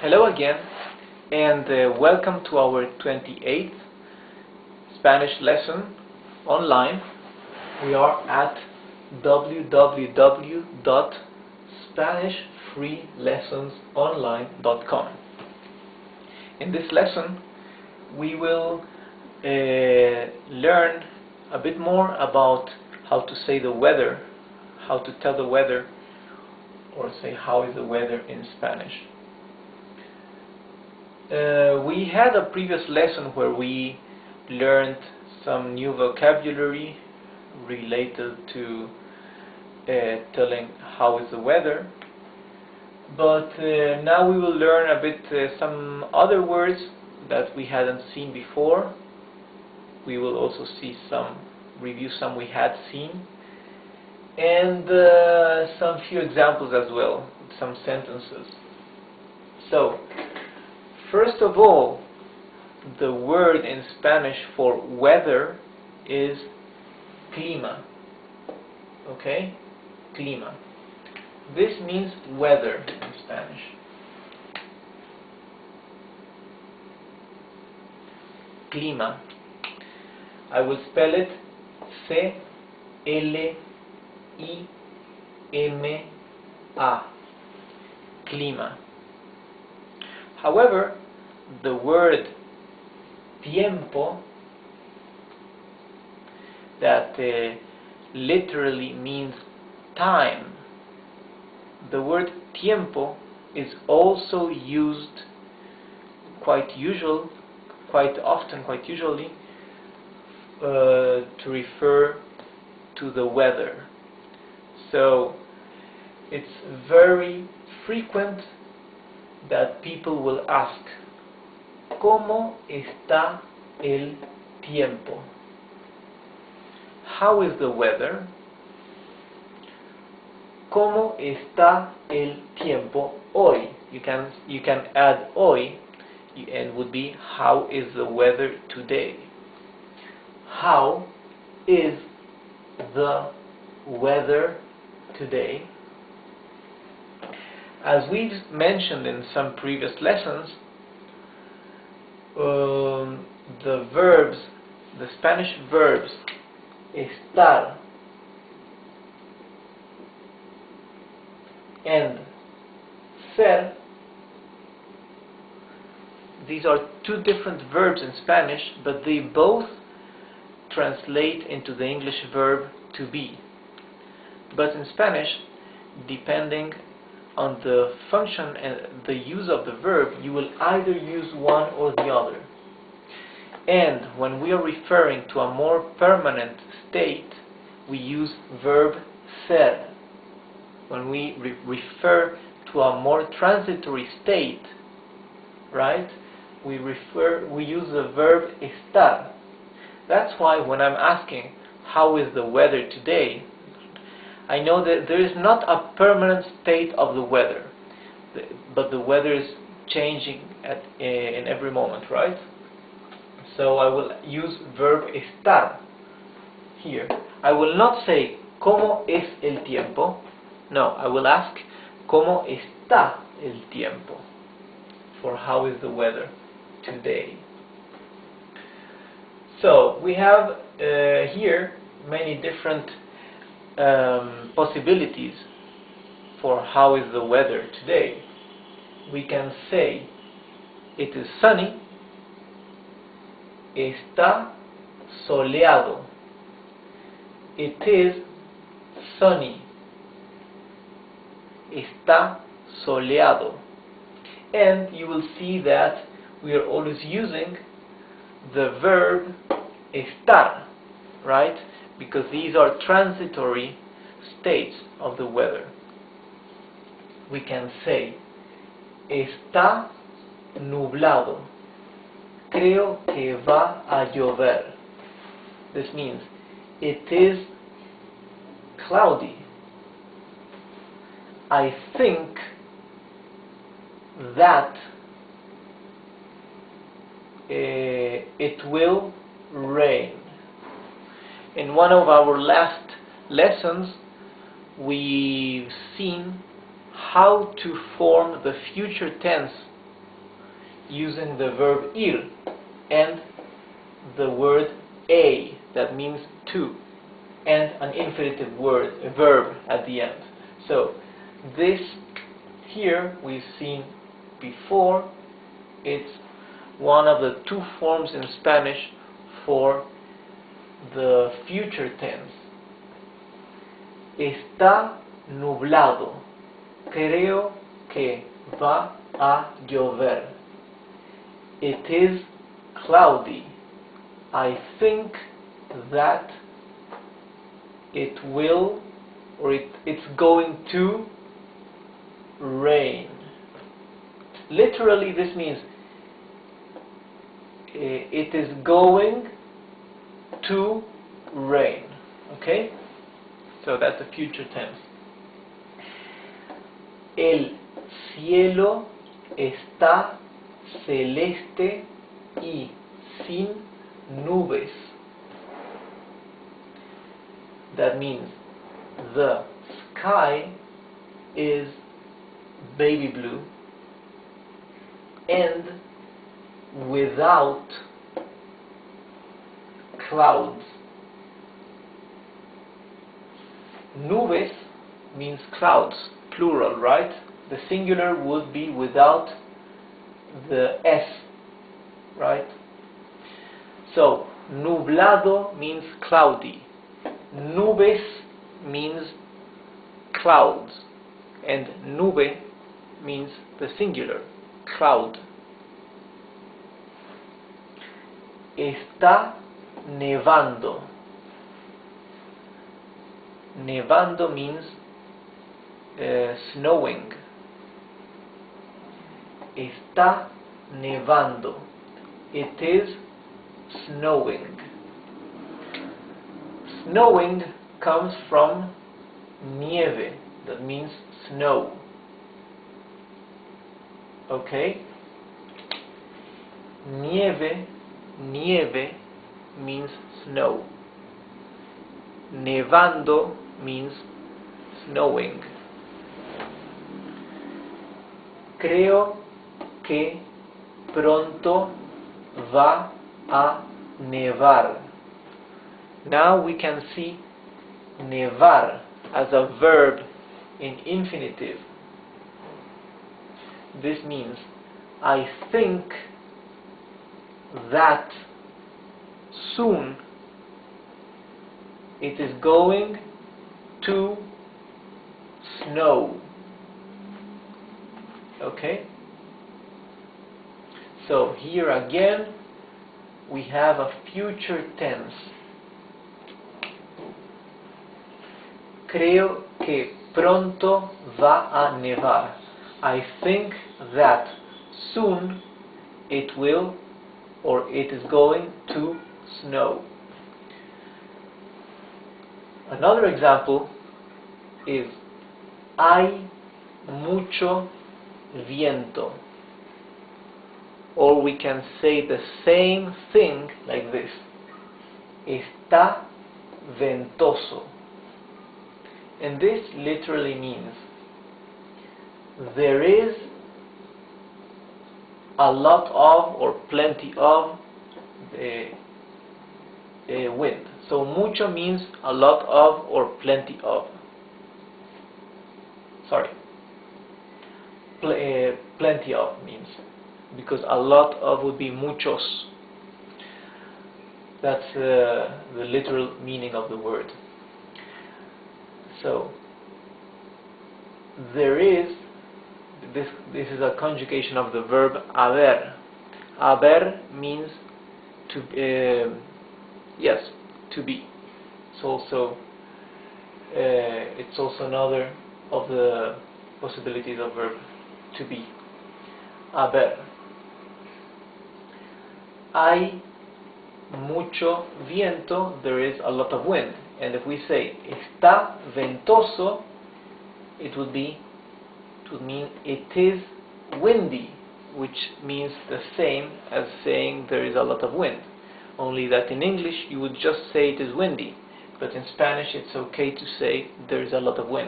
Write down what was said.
Hello again, and welcome to our 28th Spanish lesson online. We are at www.spanishfreelessonsonline.com. In this lesson, we will learn a bit more about how to say the weather, how to tell the weather, or say how is the weather in Spanish. We had a previous lesson where we learned some new vocabulary related to telling how is the weather, but now we will learn a bit some other words that we hadn't seen before. We will also review some we had seen, and some few examples as well, some sentences. So, first of all, the word in Spanish for weather is clima. Okay? Clima. This means weather in Spanish. Clima. I will spell it C-L-I-M-A. Clima. However, the word tiempo, that literally means time, the word tiempo is also used quite usually to refer to the weather. So it's very frequent that people will ask, ¿Cómo está el tiempo? How is the weather? ¿Cómo está el tiempo hoy? You can add hoy, and would be how is the weather today? How is the weather today? As we've mentioned in some previous lessons, the Spanish verbs estar and ser, these are two different verbs in Spanish, but they both translate into the English verb to be. But in Spanish, depending on the function and the use of the verb, you will either use one or the other. And when we are referring to a more permanent state, we use verb ser. When we refer to a more transitory state, right, we use the verb estar. That's why when I'm asking how is the weather today, I know that there is not a permanent state of the weather, but the weather is changing in every moment, right? So I will use verb estar here. I will not say ¿Cómo es el tiempo? No, I will ask ¿Cómo está el tiempo? For how is the weather today? So we have here many different possibilities for how is the weather today. We can say it is sunny, está soleado, it is sunny, está soleado. And you will see that we are always using the verb estar, right? Because these are transitory states of the weather. We can say está nublado, creo que va a llover. This means it is cloudy, I think that it will rain. In one of our last lessons, we've seen how to form the future tense using the verb ir and the word a, that means to, and an infinitive verb at the end. So this here we've seen before, it's one of the two forms in Spanish for the future tense. Está nublado. Creo que va a llover. It is cloudy. I think that it will, or it's going to rain. Literally, this means it is going to rain. Okay? So that's the future tense. El cielo está celeste y sin nubes. That means the sky is baby blue and without clouds. Nubes means clouds, plural, right? The singular would be without the S, right? So, nublado means cloudy. Nubes means clouds. And nube means the singular, cloud. Está nevando. Nevando means snowing. Está nevando. It is snowing. Snowing comes from nieve, that means snow. Okay? Nieve means snow. Nevando means snowing. Creo que pronto va a nevar. Now we can see nevar as a verb in infinitive. This means I think that soon it is going to snow. Okay? So here again we have a future tense. Creo que pronto va a nevar. I think that soon it will, or it is going to snow. Another example is hay mucho viento. Or we can say the same thing like this. Está ventoso. And this literally means there is a lot of or plenty of wind. So mucho means a lot of or plenty of. Sorry. Plenty of means, because a lot of would be muchos. That's the literal meaning of the word. So there is this is a conjugation of the verb haber. Haber means to yes, to be. It's also another of the possibilities of verb to be. Haber. Hay mucho viento, there is a lot of wind. And if we say está ventoso, it would mean it is windy, which means the same as saying there is a lot of wind. Only that in English you would just say it is windy, but in Spanish it's okay to say there is a lot of wind.